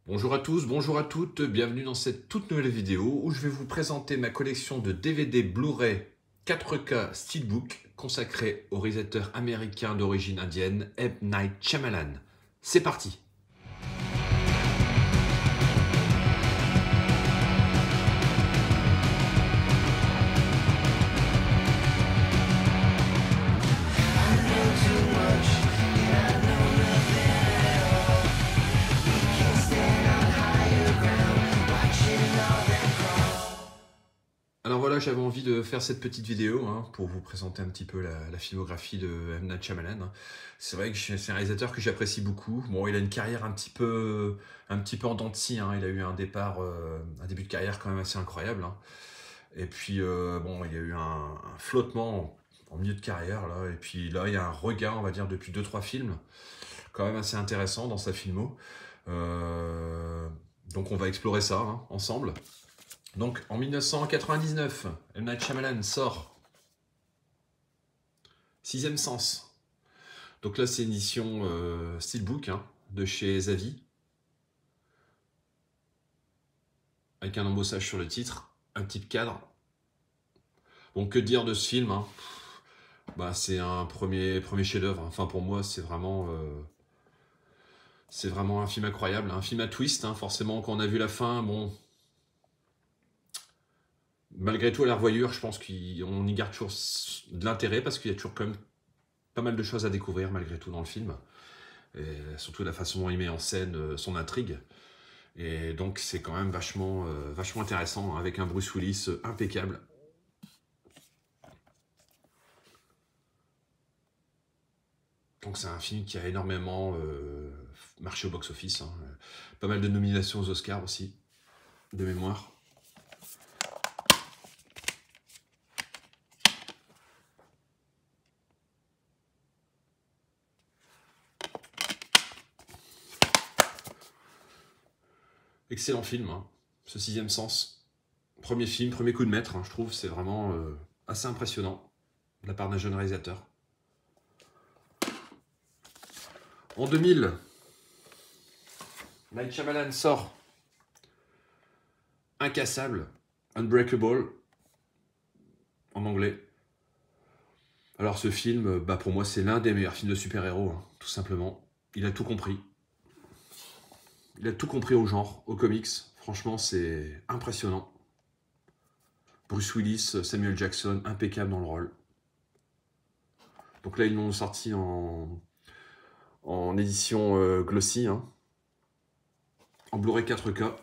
Bonjour à tous, bonjour à toutes, bienvenue dans cette toute nouvelle vidéo où je vais vous présenter ma collection de DVD Blu-ray 4K Steelbook consacrée au réalisateur américain d'origine indienne M. Night Shyamalan. C'est parti! Alors voilà, j'avais envie de faire cette petite vidéo pour vous présenter un petit peu la filmographie de M. Night Shyamalan. C'est vrai que c'est un réalisateur que j'apprécie beaucoup. Bon, il a une carrière un petit peu en dents de scie. Il a eu un début de carrière quand même assez incroyable. Et puis, bon, il y a eu un flottement en milieu de carrière, là. Et puis là, il y a un regain, on va dire, depuis 2-3 films, quand même assez intéressant dans sa filmo. Donc on va explorer ça ensemble. Donc, en 1999, M. Night Shyamalan sort Sixième Sens. Donc là, c'est une édition Steelbook de chez Zavi, avec un embossage sur le titre, un petit cadre. Bon, que dire de ce film c'est un premier chef-d'œuvre. Enfin, pour moi, c'est vraiment un film incroyable, un film à twist. Forcément, quand on a vu la fin, bon. Malgré tout, à la revoyure, je pense qu'on y garde toujours de l'intérêt parce qu'il y a toujours quand même pas mal de choses à découvrir malgré tout dans le film. Et surtout la façon dont il met en scène son intrigue. Et donc c'est quand même vachement intéressant, avec un Bruce Willis impeccable. Donc c'est un film qui a énormément marché au box-office. Pas mal de nominations aux Oscars aussi, de mémoire. Excellent film, ce Sixième Sens. Premier film, premier coup de maître, je trouve. C'est vraiment assez impressionnant de la part d'un jeune réalisateur. En 2000, Night Shyamalan sort Incassable, Unbreakable, en anglais. Alors ce film, pour moi, c'est l'un des meilleurs films de super-héros, tout simplement. Il a tout compris. Il a tout compris au genre, aux comics. Franchement, c'est impressionnant. Bruce Willis, Samuel Jackson, impeccable dans le rôle. Donc là, ils l'ont sorti en édition glossy, en Blu-ray 4K.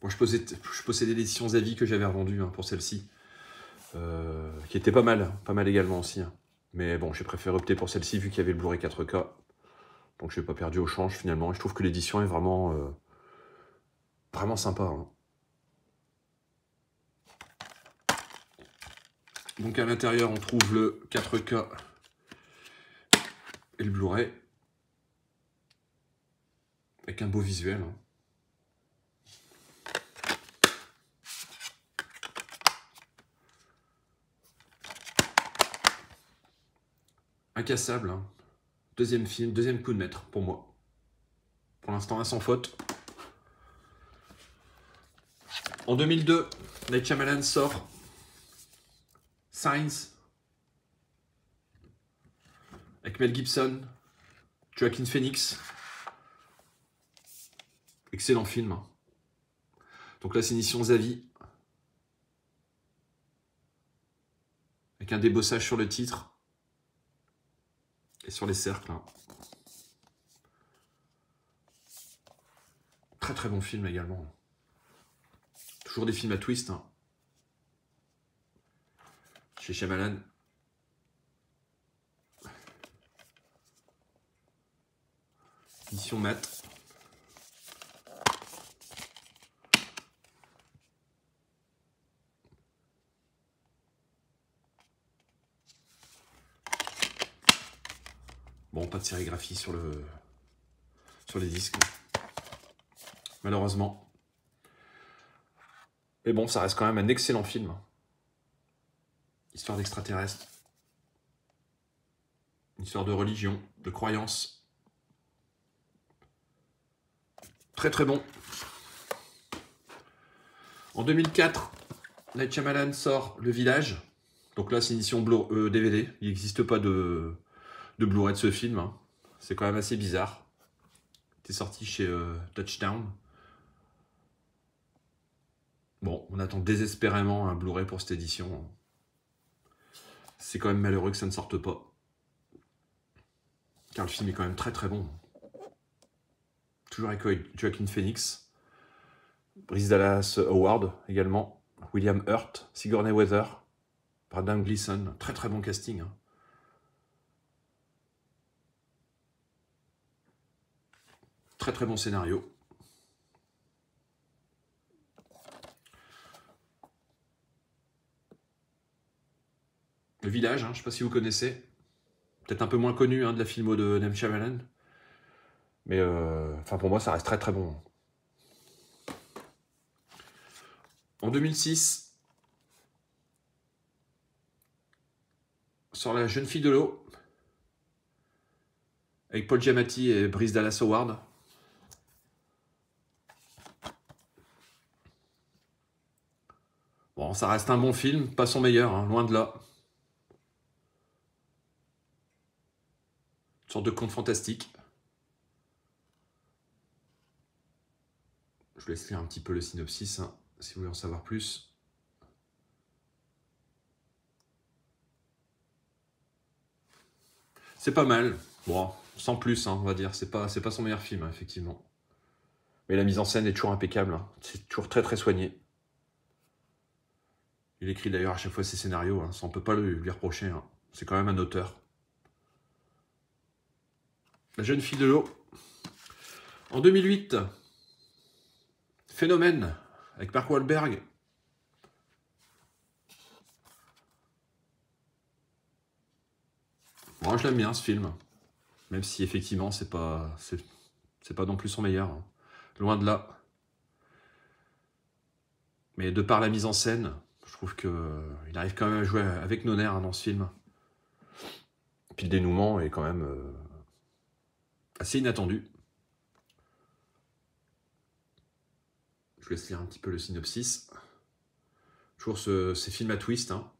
Moi, je possédais l'édition Zavi que j'avais revendue pour celle-ci, qui était pas mal également aussi. Mais bon, j'ai préféré opter pour celle-ci vu qu'il y avait le Blu-ray 4K. Donc je n'ai pas perdu au change finalement. Et je trouve que l'édition est vraiment sympa. Donc à l'intérieur, on trouve le 4K et le Blu-ray. Avec un beau visuel. Incassable. Deuxième film, deuxième coup de maître pour moi. Pour l'instant, sans faute. En 2002, Night Shyamalan sort Signs avec Mel Gibson, Joaquin Phoenix. Excellent film. Donc là, c'est une édition Zavi, avec un débossage sur le titre et sur les cercles. Très très bon film également. Toujours des films à twist. Chez Shyamalan. Édition mat. Bon, pas de sérigraphie sur les disques, malheureusement. Mais bon, ça reste quand même un excellent film. Histoire d'extraterrestres. Une histoire de religion, de croyance. Très très bon. En 2004, Night Shyamalan sort Le Village. Donc là, c'est une édition DVD. Il n'existe pas de Blu-ray de ce film. Hein. C'est quand même assez bizarre. C'est sorti chez Touchdown. Bon, on attend désespérément un Blu-ray pour cette édition. C'est quand même malheureux que ça ne sorte pas. Car le film est quand même très très bon. Toujours avec Joaquin Phoenix. Bryce Dallas Howard également. William Hurt, Sigourney Weaver. Brendan Gleeson. Très très bon casting. Hein. Très très bon scénario. Le Village, hein, je ne sais pas si vous connaissez. Peut-être un peu moins connu hein, de la filmo de M. Shyamalan. Mais enfin pour moi, ça reste très très bon. En 2006, sort La Jeune Fille de l'eau. Avec Paul Giamatti et Bryce Dallas Howard. Bon, ça reste un bon film, pas son meilleur, hein, loin de là. Une sorte de conte fantastique. Je vous laisse lire un petit peu le synopsis, hein, si vous voulez en savoir plus. C'est pas mal. Bon, sans plus, hein, on va dire. C'est pas son meilleur film, hein, effectivement. Mais la mise en scène est toujours impeccable. Hein. C'est toujours très très soigné. Il écrit d'ailleurs à chaque fois ses scénarios. Hein. Ça, on peut pas lui reprocher. Hein. C'est quand même un auteur. La Jeune Fille de l'eau. En 2008, Phénomène, avec Mark Wahlberg. Moi, je l'aime bien, ce film. Même si, effectivement, c'est pas non plus son meilleur. Hein. Loin de là. Mais de par la mise en scène, je trouve qu'il arrive quand même à jouer avec nos nerfs hein, dans ce film. Et puis le dénouement est quand même assez inattendu. Je vous laisse lire un petit peu le synopsis. Toujours ces films à twist, hein.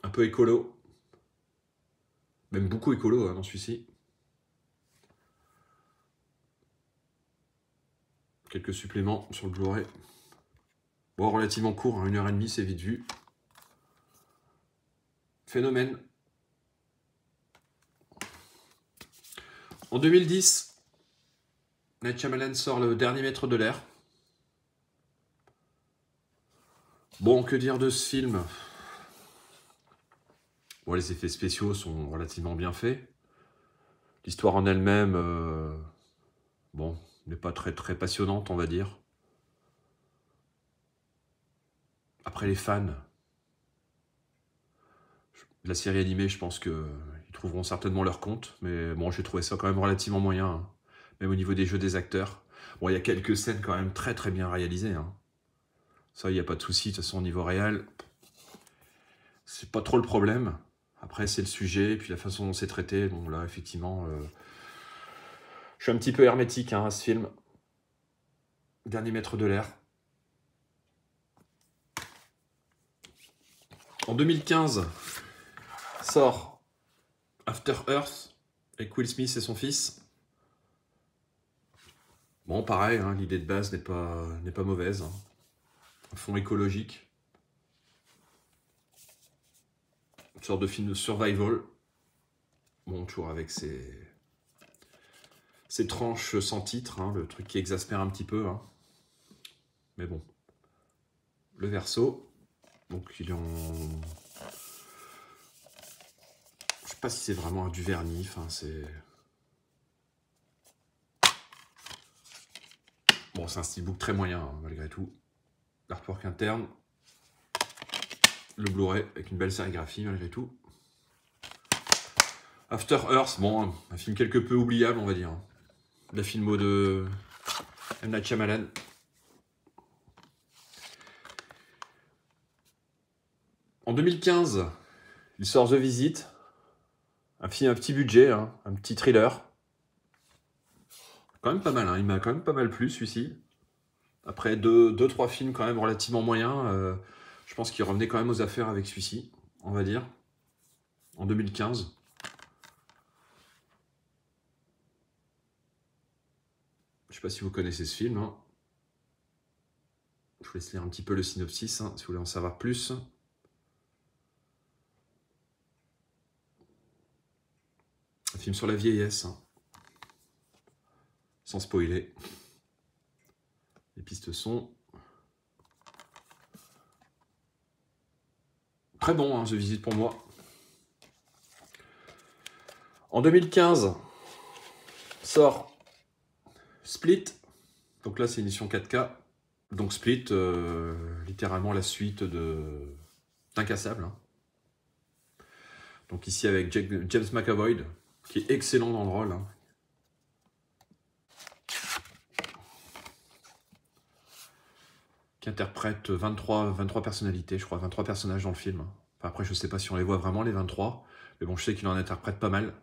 Un peu écolo. Même beaucoup écolo hein, dans celui-ci. Quelques suppléments sur le Blu-ray. Bon, relativement court, hein, 1h30, c'est vite vu. Phénomène. En 2010, Night Shyamalan sort Le Dernier Maître de l'air. Bon, que dire de ce film? Bon, les effets spéciaux sont relativement bien faits. L'histoire en elle-même, bon, n'est pas très très passionnante, on va dire. Après, les fans de la série animée, je pense qu'ils trouveront certainement leur compte. Mais bon, j'ai trouvé ça quand même relativement moyen, hein. Même au niveau des jeux des acteurs. Bon, il y a quelques scènes quand même très très bien réalisées. Hein. Ça, il n'y a pas de souci. De toute façon, au niveau réel, c'est pas trop le problème. Après, c'est le sujet, et puis la façon dont c'est traité. Donc là, effectivement, je suis un petit peu hermétique hein, à ce film. Dernier Maître de l'air. En 2015, sort After Earth, avec Will Smith et son fils. Bon, pareil, hein, l'idée de base n'est pas mauvaise. Hein. Un fond écologique. Une sorte de film de survival. Bon, toujours avec ces tranches sans titre, hein, le truc qui exaspère un petit peu. Hein. Mais bon. Le verso. Donc il est en... Je sais pas si c'est vraiment du vernis. Enfin, c'est... Bon, c'est un steelbook très moyen, hein, malgré tout. L'artwork interne. Le Blu-ray avec une belle sérigraphie, malgré tout. After Earth, bon, un film quelque peu oubliable, on va dire. La filmo de M. Night Shyamalan. En 2015, il sort The Visit, Un petit budget, hein, un petit thriller. Quand même pas mal, hein, il m'a quand même pas mal plu celui-ci. Après 2-3 films quand même relativement moyens, je pense qu'il revenait quand même aux affaires avec celui-ci, on va dire, en 2015. Je sais pas si vous connaissez ce film. Hein. Je vous laisse lire un petit peu le synopsis, hein, si vous voulez en savoir plus. Un film sur la vieillesse, hein. Sans spoiler. Les pistes sont très bon, hein, The Visit pour moi. En 2015, sort Split. Donc là, c'est une édition 4K. Donc Split, littéralement la suite d'Incassable. Hein. Donc ici avec James McAvoy, qui est excellent dans le rôle. Hein. Qui interprète 23 personnalités, je crois, 23 personnages dans le film. Enfin, après, je sais pas si on les voit vraiment, les 23. Mais bon, je sais qu'il en interprète pas mal.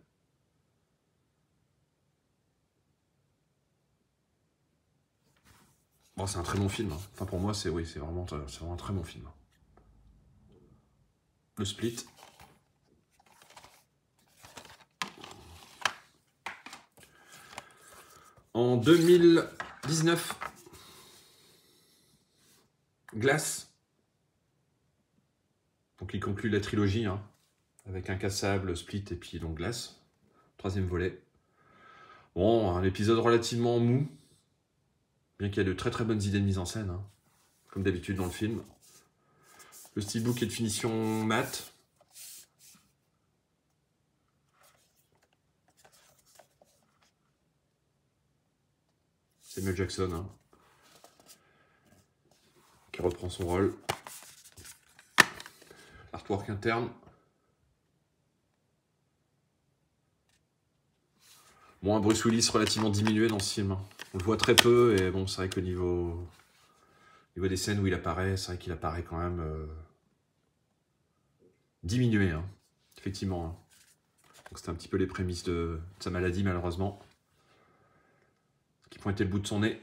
Bon, c'est un très bon film. Hein. Enfin, pour moi, c'est vraiment un très bon film. Le Split. En 2019, Glass. Donc il conclut la trilogie, hein, avec Incassable, Split et puis donc Glass. 3e volet. Bon, un épisode relativement mou, bien qu'il y ait de très très bonnes idées de mise en scène, hein, comme d'habitude dans le film. Le steelbook est de finition mat. Samuel Jackson, hein, qui reprend son rôle. Artwork interne. Bon, un Bruce Willis relativement diminué dans ce film. Hein. On le voit très peu, et bon, c'est vrai que niveau des scènes où il apparaît, c'est vrai qu'il apparaît quand même diminué, hein, effectivement. Hein. Donc c'était un petit peu les prémices de sa maladie, malheureusement. Qui pointait le bout de son nez.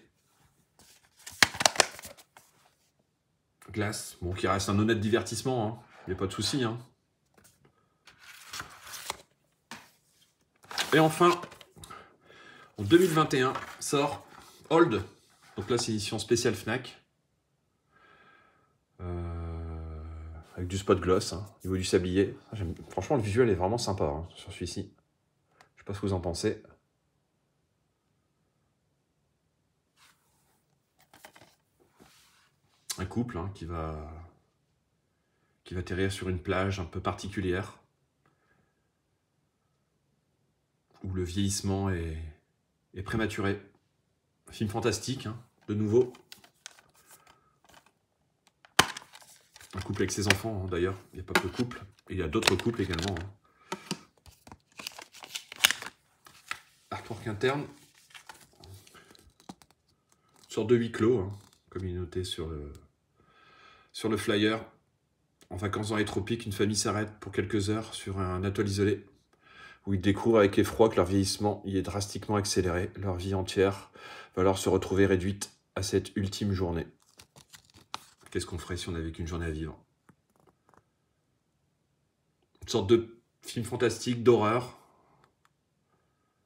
Glass, bon, qui reste un honnête divertissement, hein. Il n'y a pas de souci. Hein. Et enfin, en 2021, sort Old. Donc là, c'est édition spéciale Fnac. Avec du spot gloss, hein, au niveau du sablier. Franchement, le visuel est vraiment sympa, hein, sur celui-ci. Je sais pas ce que vous en pensez. Un couple, hein, qui va atterrir sur une plage un peu particulière, où le vieillissement est prématuré. Un film fantastique, hein, de nouveau. Un couple avec ses enfants, hein, d'ailleurs. Il n'y a pas que le couple. Il y a d'autres couples également. Hein. Artwork interne. Une sorte de huis clos, hein, comme il est noté sur le flyer. En vacances dans les tropiques, une famille s'arrête pour quelques heures sur un atoll isolé, où ils découvrent avec effroi que leur vieillissement y est drastiquement accéléré. Leur vie entière va alors se retrouver réduite à cette ultime journée. Qu'est-ce qu'on ferait si on n'avait qu'une journée à vivre? Une sorte de film fantastique, d'horreur,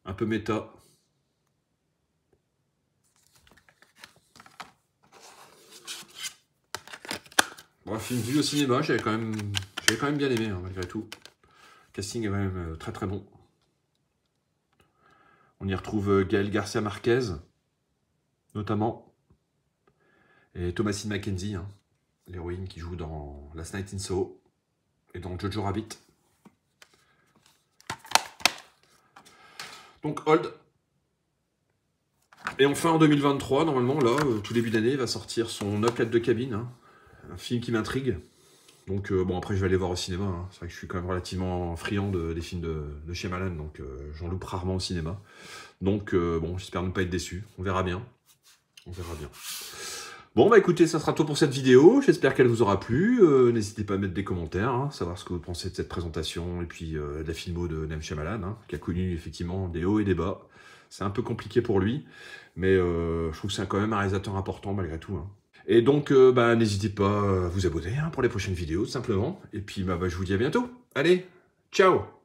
un peu méta. Bon, un film vu au cinéma, j'avais quand même bien aimé, hein, malgré tout. Le casting est quand même très très bon. On y retrouve Gaël Garcia Marquez, notamment, et Thomasine McKenzie, hein, l'héroïne qui joue dans Last Night in Soho et dans Jojo Rabbit. Donc Old. Et enfin en 2023, normalement, là, tout début d'année, il va sortir son Knockout de cabine, hein, un film qui m'intrigue. Donc bon, après je vais aller voir au cinéma, hein. C'est vrai que je suis quand même relativement friand des films de Shyamalan, donc j'en loupe rarement au cinéma. Donc bon, j'espère ne pas être déçu, on verra bien. On verra bien. Bon, bah écoutez, ça sera tout pour cette vidéo. J'espère qu'elle vous aura plu. N'hésitez pas à mettre des commentaires, hein, savoir ce que vous pensez de cette présentation et puis de la filmo de M. Shyamalan, hein, qui a connu effectivement des hauts et des bas. C'est un peu compliqué pour lui, mais je trouve que c'est quand même un réalisateur important malgré tout, hein. Et donc, bah, n'hésitez pas à vous abonner, hein, pour les prochaines vidéos, tout simplement. Et puis, bah, je vous dis à bientôt. Allez, ciao!